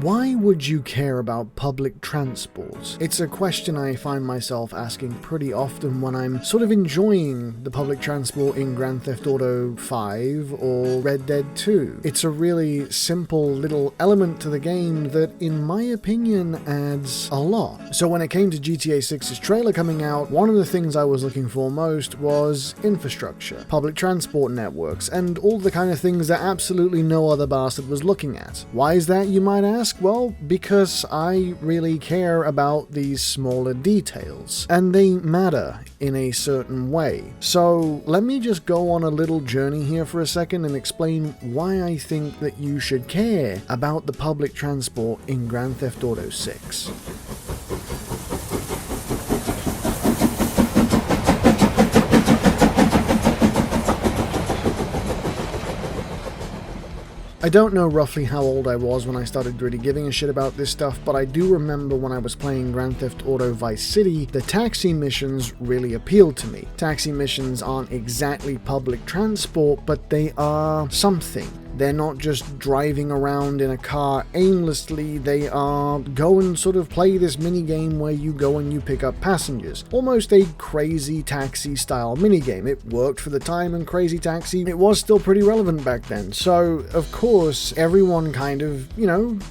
Why would you care about public transport? It's a question I find myself asking pretty often when I'm sort of enjoying the public transport in Grand Theft Auto 5 or Red Dead 2. It's a really simple little element to the game that, in my opinion, adds a lot. So when it came to GTA 6's trailer coming out, one of the things I was looking for most was infrastructure, public transport networks, and all the kind of things that absolutely no other bastard was looking at. Why is that, you might ask? Well, because I really care about these smaller details, and they matter in a certain way. So let me just go on a little journey here for a second and explain why I think that you should care about the public transport in Grand Theft Auto 6. I don't know roughly how old I was when I started really giving a shit about this stuff, but I do remember when I was playing Grand Theft Auto Vice City, the taxi missions really appealed to me. Taxi missions aren't exactly public transport, but they are something. They're not just driving around in a car aimlessly, they are go and sort of play this minigame where you go and you pick up passengers. Almost a Crazy Taxi style minigame. It worked for the time, and Crazy Taxi, it was still pretty relevant back then. So, of course, everyone kind of,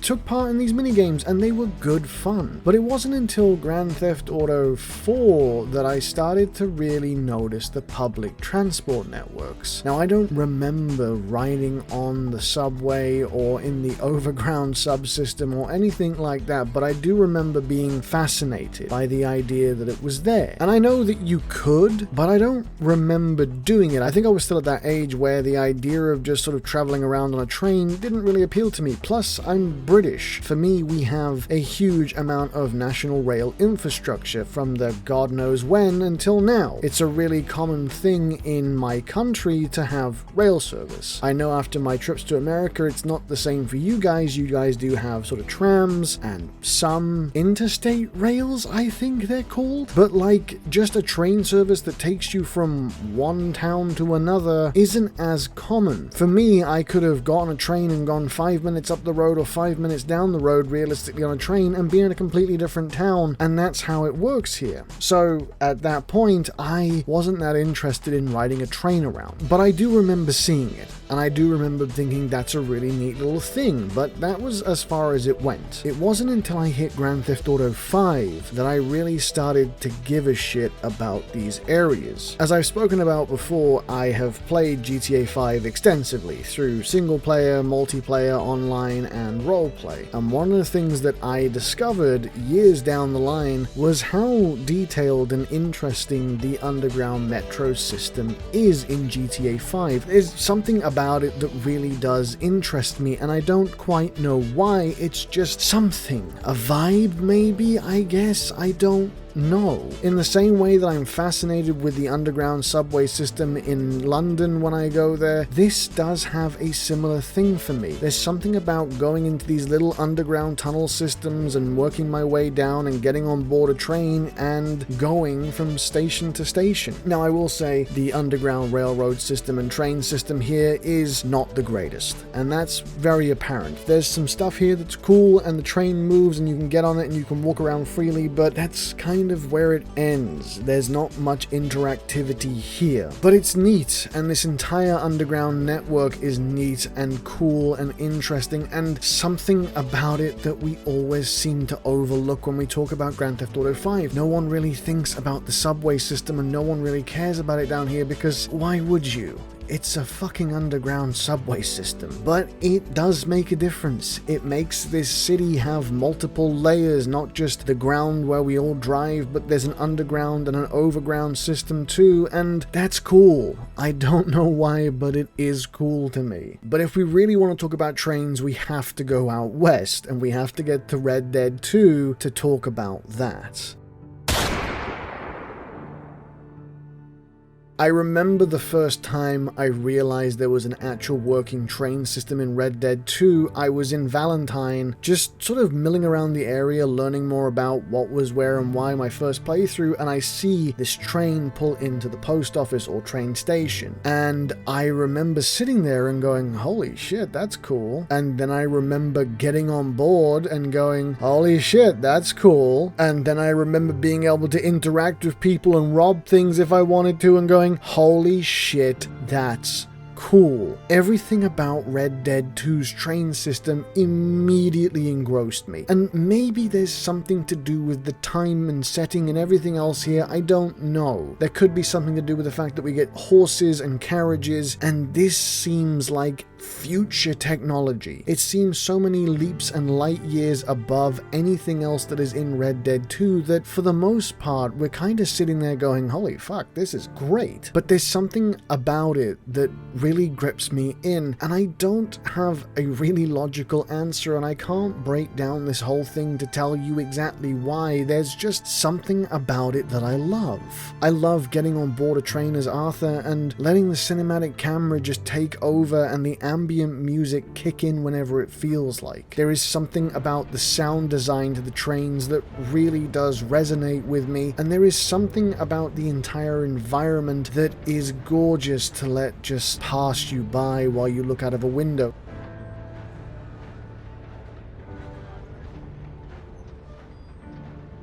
took part in these minigames, and they were good fun. But it wasn't until Grand Theft Auto 4 that I started to really notice the public transport networks. Now, I don't remember riding on the subway or in the overground subsystem or anything like that, but I do remember being fascinated by the idea that it was there. And I know that you could, but I don't remember doing it. I think I was still at that age where the idea of just sort of traveling around on a train didn't really appeal to me. Plus, I'm British. For me, we have a huge amount of national rail infrastructure from the God knows when until now. It's a really common thing in my country to have rail service. I know after my trips to America, it's not the same for you guys. You guys do have sort of trams and some interstate rails, I think they're called. But like just a train service that takes you from one town to another isn't as common. For me, I could have got on a train and gone 5 minutes up the road or 5 minutes down the road realistically on a train and be in a completely different town, and that's how it works here. So at that point, I wasn't that interested in riding a train around. But I do remember seeing it, and I do remember thinking that's a really neat little thing, but that was as far as it went. It wasn't until I hit Grand Theft Auto 5 that I really started to give a shit about these areas. As I've spoken about before, I have played GTA 5 extensively through single player, multiplayer, online, and roleplay. And one of the things that I discovered years down the line was how detailed and interesting the underground metro system is in GTA 5. There's something about it that really does interest me, and I don't quite know why. It's just something. A vibe, maybe, I guess? I don't know. In the same way that I'm fascinated with the underground subway system in London when I go there, this does have a similar thing for me. There's something about going into these little underground tunnel systems and working my way down and getting on board a train and going from station to station. Now, I will say the underground railroad system and train system here is not the greatest, and that's very apparent. There's some stuff here that's cool, and the train moves and you can get on it and you can walk around freely, but that's kind of where it ends. There's not much interactivity here, but it's neat, and this entire underground network is neat and cool and interesting, and something about it that we always seem to overlook when we talk about Grand Theft Auto 5. No one really thinks about the subway system, and no one really cares about it down here because why would you? It's a fucking underground subway system, but it does make a difference. It makes this city have multiple layers, not just the ground where we all drive, but there's an underground and an overground system too, and that's cool. I don't know why, but it is cool to me. But if we really want to talk about trains, we have to go out west, and we have to get to Red Dead 2 to talk about that. I remember the first time I realized there was an actual working train system in Red Dead 2. I was in Valentine, just sort of milling around the area, learning more about what was where and why my first playthrough, and I see this train pull into the post office or train station. And I remember sitting there and going, holy shit, that's cool. And then I remember getting on board and going, holy shit, that's cool. And then I remember being able to interact with people and rob things if I wanted to and going, holy shit, that's cool. Everything about Red Dead 2's train system immediately engrossed me. And maybe there's something to do with the time and setting and everything else here, I don't know. There could be something to do with the fact that we get horses and carriages, and this seems like future technology. It seems so many leaps and light years above anything else that is in Red Dead 2 that for the most part we're kind of sitting there going, holy fuck, this is great. But there's something about it that really grips me in, and I don't have a really logical answer, and I can't break down this whole thing to tell you exactly why. There's just something about it that I love. I love getting on board a train as Arthur and letting the cinematic camera just take over and the ambient music kick in whenever it feels like. There is something about the sound design to the trains that really does resonate with me, and there is something about the entire environment that is gorgeous to let just pass you by while you look out of a window.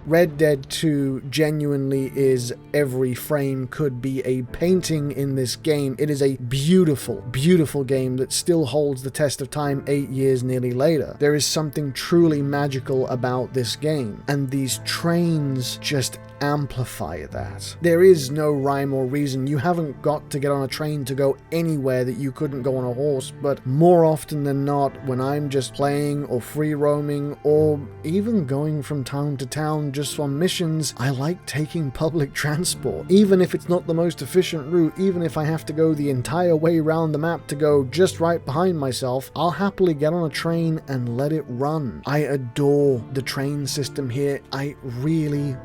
Red Dead 2 genuinely is, every frame could be a painting in this game. It is a beautiful, beautiful game that still holds the test of time 8 years nearly later. There is something truly magical about this game, and these trains just amplify that. There is no rhyme or reason. You haven't got to get on a train to go anywhere that you couldn't go on a horse, but more often than not, when I'm just playing or free roaming or even going from town to town just on missions, I like taking public transport. Even if it's not the most efficient route, even if I have to go the entire way around the map to go just right behind myself, I'll happily get on a train and let it run. I adore the train system here. I really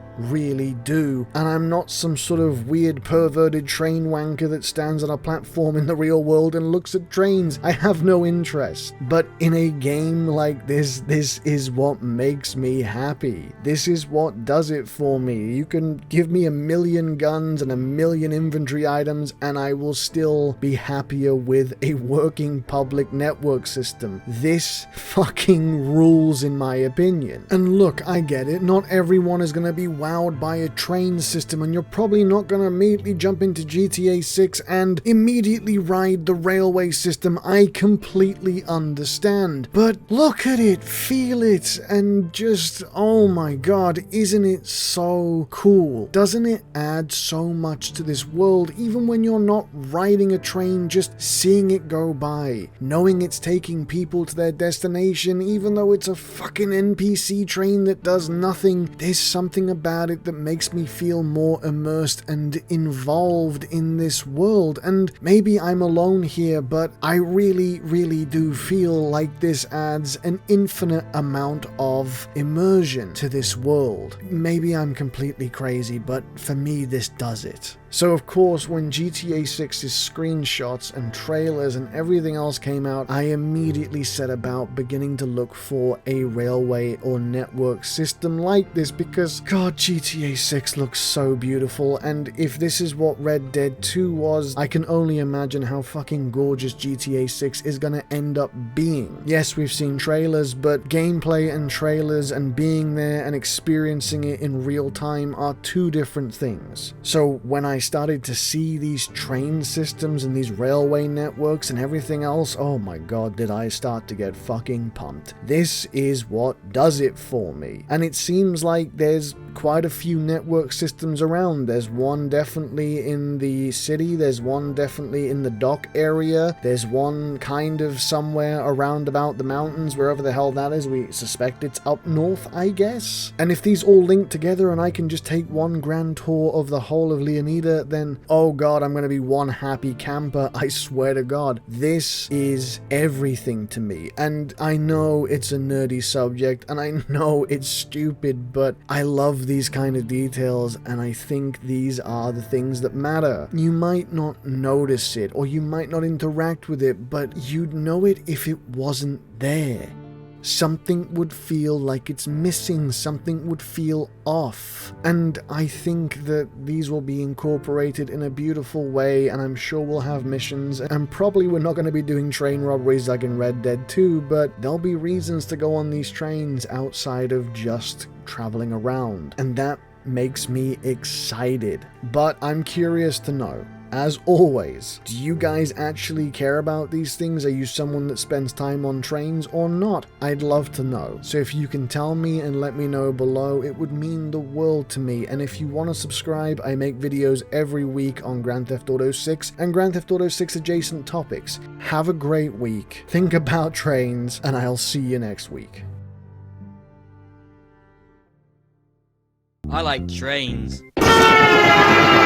do. And I'm not some sort of weird perverted train wanker that stands on a platform in the real world and looks at trains. I have no interest. But in a game like this is what makes me happy. This is what does it for me. You can give me 1,000,000 guns and 1,000,000 inventory items and I will still be happier with a working public network system. This fucking rules in my opinion. And look, I get it. Not everyone is gonna be wowed by a train system, and you're probably not going to immediately jump into GTA 6 and immediately ride the railway system. I completely understand. But look at it, feel it, and just, oh my god, isn't it so cool? Doesn't it add so much to this world, even when you're not riding a train, just seeing it go by, knowing it's taking people to their destination, even though it's a fucking NPC train that does nothing. There's something about it that makes me feel more immersed and involved in this world. And maybe I'm alone here, but I really do feel like this adds an infinite amount of immersion to this world. Maybe I'm completely crazy, but for me this does it. So of course, when GTA 6's screenshots and trailers and everything else came out, I immediately set about beginning to look for a railway or network system like this because, god, GTA 6 looks so beautiful, and if this is what Red Dead 2 was, I can only imagine how fucking gorgeous GTA 6 is gonna end up being. Yes, we've seen trailers, but gameplay and trailers and being there and experiencing it in real time are two different things. So when I started to see these train systems and these railway networks and everything else, oh my god, did I start to get fucking pumped. This is what does it for me. And it seems like there's quite a few network systems around. There's one definitely in the city, there's one definitely in the dock area, there's one kind of somewhere around about the mountains, wherever the hell that is. We suspect it's up north, I guess. And if these all link together and I can just take one grand tour of the whole of Leonida, later, then oh god, I'm gonna be one happy camper. I swear to god, this is everything to me. And I know it's a nerdy subject, and I know it's stupid, but I love these kind of details, and I think these are the things that matter. You might not notice it, or you might not interact with it, but you'd know it if it wasn't there. Something would feel like it's missing, something would feel off. And I think that these will be incorporated in a beautiful way, and I'm sure we'll have missions, and probably we're not going to be doing train robberies like in Red Dead 2, but there'll be reasons to go on these trains outside of just traveling around, and that makes me excited. But I'm curious to know, as always, do you guys actually care about these things? Are you someone that spends time on trains or not? I'd love to know. So if you can tell me and let me know below, it would mean the world to me. And if you want to subscribe, I make videos every week on Grand Theft Auto 6 and Grand Theft Auto 6 adjacent topics. Have a great week. Think about trains, and I'll see you next week. I like trains.